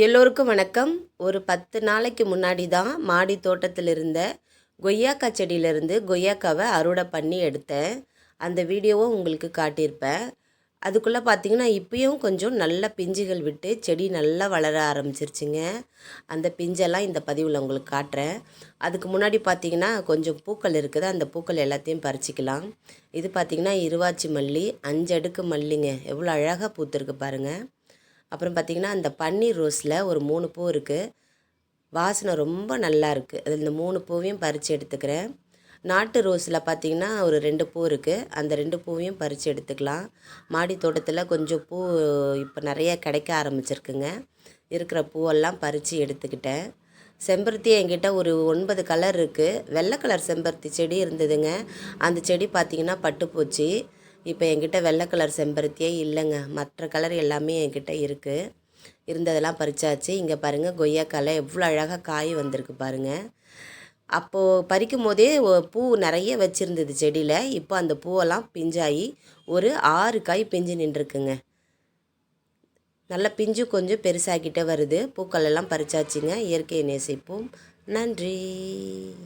எல்லோருக்கும் வணக்கம். ஒரு 10 நாளைக்கு முன்னாடி தான் மாடி தோட்டத்தில் இருந்த கொய்யாக்காய் செடியிலேருந்து கொய்யாக்காவை அறுவடை பண்ணி எடுத்தேன். அந்த வீடியோவை உங்களுக்கு காட்டியிருப்பேன். அதுக்குள்ளே பார்த்தீங்கன்னா இப்பயும் கொஞ்சம் நல்ல பிஞ்சுகள் விட்டு செடி நல்லா வளர ஆரம்பிச்சிருச்சுங்க. அந்த பிஞ்செல்லாம் இந்த பதிவில் உங்களுக்கு காட்டுறேன். அதுக்கு முன்னாடி பார்த்தீங்கன்னா கொஞ்சம் பூக்கள் இருக்குது. அந்த பூக்கள் எல்லாத்தையும் பறிச்சிக்கலாம். இது பார்த்தீங்கன்னா இருவாச்சி மல்லி 5 அடுக்கு மல்லிங்க. எவ்வளோ அழகாக பூத்துருக்கு பாருங்கள். அப்புறம் பார்த்திங்கன்னா அந்த பன்னீர் ரோஸில் ஒரு 3 பூ இருக்குது. வாசனை ரொம்ப நல்லா இருக்குது. அதில் இந்த 3 பூவையும் பறித்து எடுத்துக்கிறேன். நாட்டு ரோஸில் பார்த்திங்கன்னா ஒரு 2 பூ இருக்குது. அந்த 2 பூவையும் பறித்து எடுத்துக்கலாம். மாடி தோட்டத்தில் கொஞ்சம் பூ இப்போ நிறைய கிடைக்க ஆரம்பிச்சிருக்குங்க. இருக்கிற பூவெல்லாம் பறித்து எடுத்துக்கிட்டேன். செம்பருத்தி என்கிட்ட ஒரு 9 கலர் இருக்குது. வெள்ளை கலர் செம்பருத்தி செடி இருந்ததுங்க. அந்த செடி பார்த்திங்கன்னா பட்டு போச்சு. இப்போ என்கிட்ட வெள்ளை கலர் செம்பருத்தியே இல்லைங்க. மற்ற கலர் எல்லாமே என்கிட்ட இருக்குது. இருந்ததெல்லாம் பறிச்சாச்சு. இங்கே பாருங்கள் கொய்யாக்காயில் எவ்வளோ அழகாக காய் வந்திருக்கு பாருங்கள். அப்போது பறிக்கும் போதே பூ நிறைய வச்சுருந்தது செடியில். இப்போ அந்த பூவெல்லாம் பிஞ்சாகி ஒரு 6 காய் பிஞ்சு நின்றுருக்குங்க. நல்லா பிஞ்சு கொஞ்சம் பெருசாகிட்டே வருது. பூக்கள் எல்லாம் பறிச்சாச்சுங்க. இயற்கையை நேசிப்போம். நன்றி.